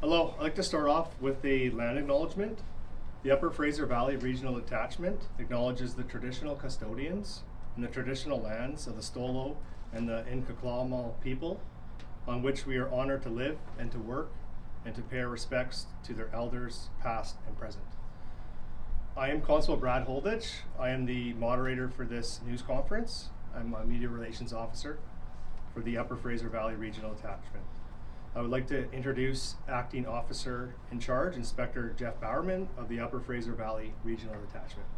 Hello, I'd like to start off with a land acknowledgement. The Upper Fraser Valley Regional Attachment acknowledges the traditional custodians and the traditional lands of the Stolo and the Inkaklamaw people, on which we are honored to live and to work and to pay our respects to their elders, past and present. I am Constable Brad Holditch. I am the moderator for this news conference. I'm a media relations officer for the Upper Fraser Valley Regional Attachment. I would like to introduce Acting Officer in Charge, Inspector Jeff Bowerman of the Upper Fraser Valley Regional Attachment.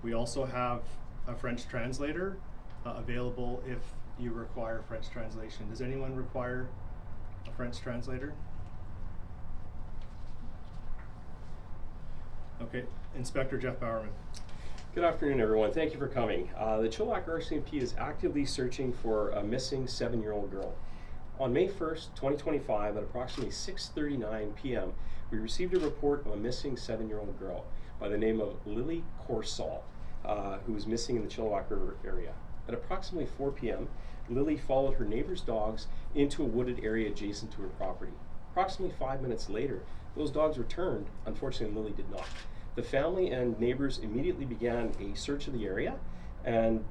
We also have a French translator available if you require French translation. Does anyone require a French translator? Okay, Inspector Jeff Bowerman. Good afternoon, everyone. Thank you for coming. The Chilliwack RCMP is actively searching for a missing 7-year-old girl. On May 1st, 2025, at approximately 6:39 p.m., we received a report of a missing 7-year-old girl by the name of Lily Corsall, who was missing in the Chilliwack River area. At approximately 4 p.m., Lily followed her neighbor's dogs into a wooded area adjacent to her property. Approximately 5 minutes later, those dogs returned. Unfortunately, Lily did not. The family and neighbors immediately began a search of the area, and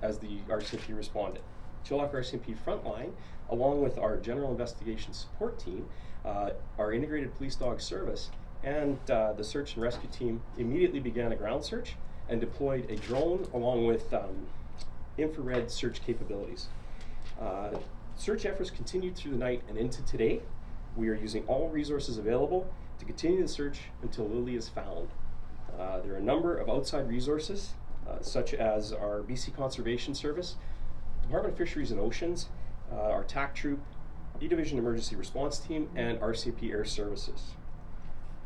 as the RCMP responded. Chilliwack RCMP Frontline, along with our General Investigation Support Team, our Integrated Police Dog Service, and the Search and Rescue Team immediately began a ground search and deployed a drone along with infrared search capabilities. Search efforts continued through the night and into today. We are using all resources available to continue the search until Lily is found. There are a number of outside resources, such as our BC Conservation Service, Department of Fisheries and Oceans, our TAC Troop, E-Division Emergency Response Team, and RCMP Air Services.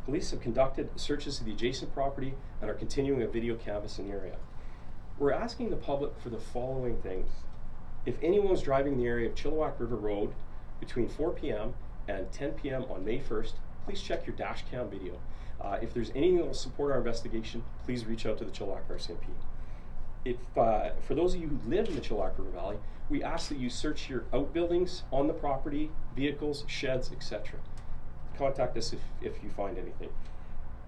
Police have conducted searches of the adjacent property and are continuing a video canvass in the area. We're asking the public for the following things. If anyone was driving in the area of Chilliwack River Road between 4 p.m. and 10 p.m. on May 1st, please check your dash cam video. If there's anything that will support our investigation, please reach out to the Chilliwack RCMP. If, for those of you who live in the Chilliwack River Valley, we ask that you search your outbuildings on the property, vehicles, sheds, etc. Contact us if you find anything.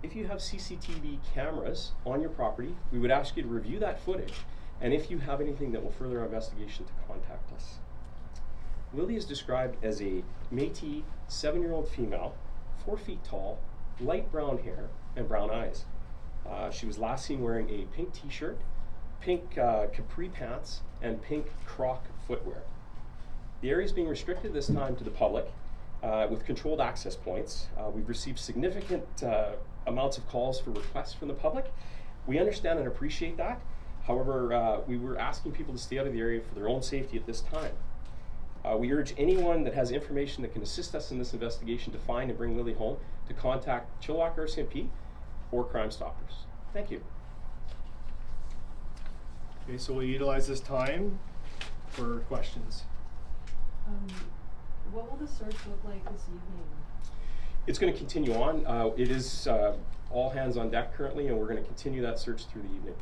If you have CCTV cameras on your property, we would ask you to review that footage, and if you have anything that will further our investigation, to contact us. Lily is described as a Métis 7-year-old female, 4 feet tall, light brown hair, and brown eyes. She was last seen wearing a pink t-shirt, pink capri pants, and pink croc footwear. The area is being restricted this time to the public with controlled access points. We've received significant amounts of calls for requests from the public. We understand and appreciate that. However, we were asking people to stay out of the area for their own safety at this time. We urge anyone that has information that can assist us in this investigation to find and bring Lily home to contact Chilliwack RCMP or Crime Stoppers. Thank you. Okay, so we'll utilize this time for questions. What will the search look like this evening? It's going to continue on. It is all hands on deck currently, and we're going to continue that search through the evening.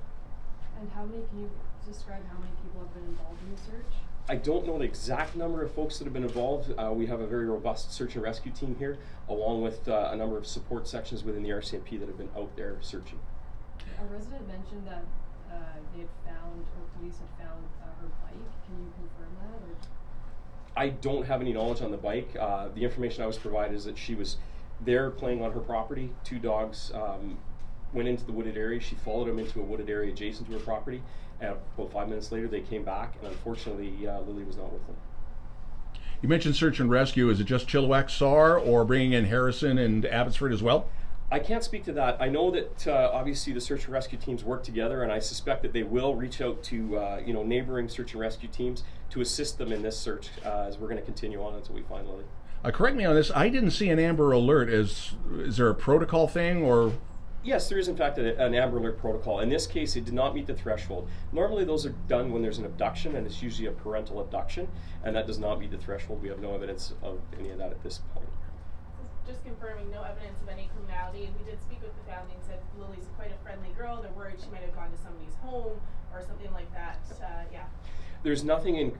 And can you describe how many people have been involved in the search? I don't know the exact number of folks that have been involved. We have a very robust search and rescue team here, along with a number of support sections within the RCMP that have been out there searching. A resident mentioned that they had found, or police had found her bike. Can you confirm that? Or? I don't have any knowledge on the bike. The information I was provided is that she was there playing on her property. 2 dogs went into the wooded area. She followed them into a wooded area adjacent to her property. And about 5 minutes later, they came back, and unfortunately, Lily was not with them. You mentioned search and rescue. Is it just Chilliwack SAR or bringing in Harrison and Abbotsford as well? I can't speak to that. I know that obviously the search and rescue teams work together, and I suspect that they will reach out to neighboring search and rescue teams to assist them in this search as we're going to continue on until we find Lily. Correct me on this. I didn't see an Amber Alert. Is there a protocol thing or? Yes, there is in fact an Amber Alert protocol. In this case, it did not meet the threshold. Normally those are done when there's an abduction, and it's usually a parental abduction, and that does not meet the threshold. We have no evidence of any of that at this point. Just confirming, no evidence of any criminality. We did speak with the family and said Lily's quite a friendly girl. They're worried she might have gone to somebody's home or something like that. Yeah. There's nothing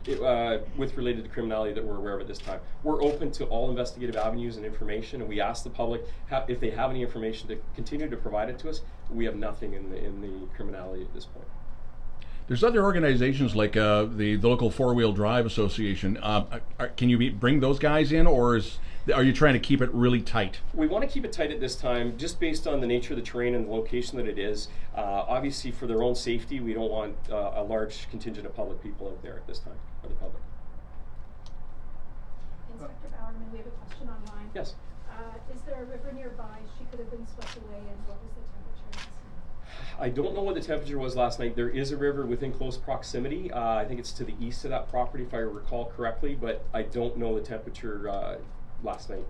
with related to criminality that we're aware of at this time. We're open to all investigative avenues and information, and we ask the public if they have any information to continue to provide it to us. We have nothing in the criminality at this point. There's other organizations like the local four-wheel drive association. Can you bring those guys in, or are you trying to keep it really tight? We want to keep it tight at this time, just based on the nature of the terrain and the location that it is. Obviously, for their own safety, we don't want a large contingent of public people out there at this time, or the public. Inspector Bowerman, we have a question online. Yes. Is there a river nearby she could have been swept away, and what was the temperature last night? I don't know what the temperature was last night. There is a river within close proximity. I think it's to the east of that property, if I recall correctly, but I don't know the temperature last night.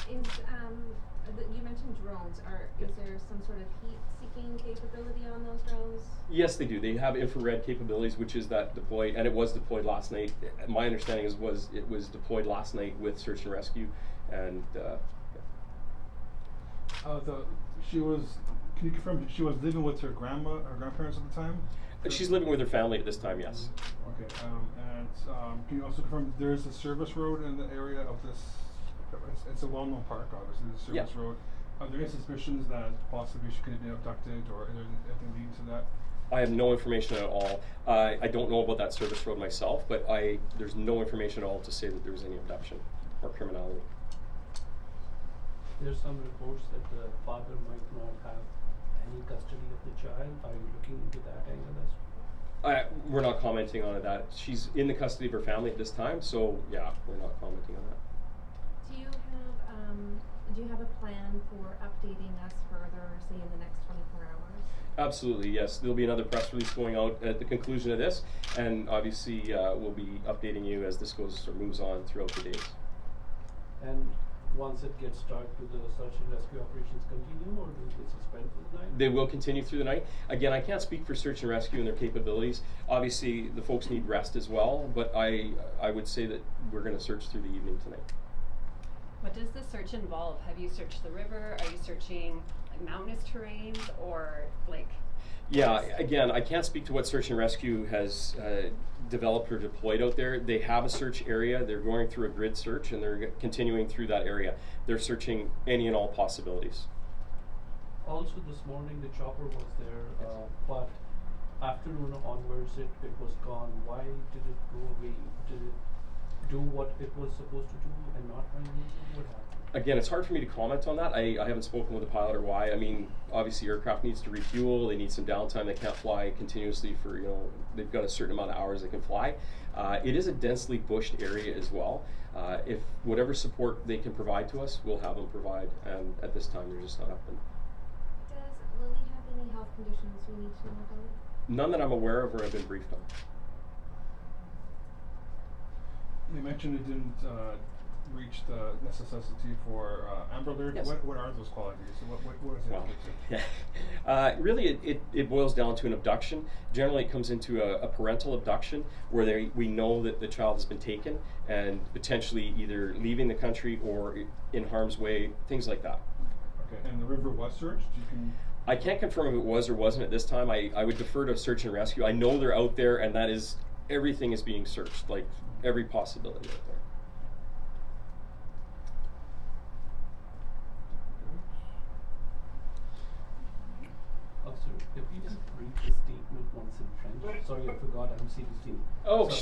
You mentioned drones. Is there some sort of heat-seeking capability on those drones? Yes, they do. They have infrared capabilities, which is that deployed, and it was deployed last night. My understanding it was deployed last night with search and rescue, and Can you confirm she was living with her grandparents at the time? she's living with her family at this time. Yes. Okay. Can you also confirm there is a service road in the area of this? It's a well-known park, obviously. The service Yeah. road. Are there any suspicions that possibly she could have been abducted, or is there anything leading to that? I have no information at all. I don't know about that service road myself, but there's no information at all to say that there was any abduction or criminality. There's some reports that the father might not have any custody of the child. Are you looking into that angle as well? We're not commenting on that. She's in the custody of her family at this time, so yeah, we're not commenting on that. Do you have a plan for updating us further, say in the next 24 hours? Absolutely, yes. There'll be another press release going out at the conclusion of this, and obviously we'll be updating you as this goes or moves on throughout the days. And once it gets started, do the search and rescue operations continue, or do they suspend for the night? They will continue through the night. Again, I can't speak for search and rescue and their capabilities. Obviously, the folks need rest as well, but I would say that we're going to search through the evening tonight. What does the search involve? Have you searched the river? Are you searching like mountainous terrains or like? Yeah, again, I can't speak to what search and rescue has developed or deployed out there. They have a search area. They're going through a grid search, and they're continuing through that area. They're searching any and all possibilities. Also, this morning the chopper was there, but afternoon onwards it was gone. Why did it go away? Did it do what it was supposed to do and not find anything? What happened? Again, it's hard for me to comment on that. I haven't spoken with the pilot or why. I mean, obviously aircraft needs to refuel. They need some downtime. They can't fly continuously for, they've got a certain amount of hours they can fly. It is a densely bushed area as well. If whatever support they can provide to us, we'll have them provide. And at this time, they're just not up. Does Lily have any health conditions we need to know about? None that I'm aware of or have been briefed on. You mentioned it didn't reach the necessity for Amber Alert. Yes. What are those qualities? What is it? Well, to? yeah. Really, it boils down to an abduction. Generally, it comes into a parental abduction where we know that the child has been taken and potentially either leaving the country or in harm's way, things like that. Okay, and the river was searched? I can't confirm if it was or wasn't at this time. I would defer to search and rescue. I know they're out there, and that is, everything is being searched, like every possibility out there. Officer, if you just read the statement once in French. Sorry, I forgot. I'm CBC. Oh, Sorry.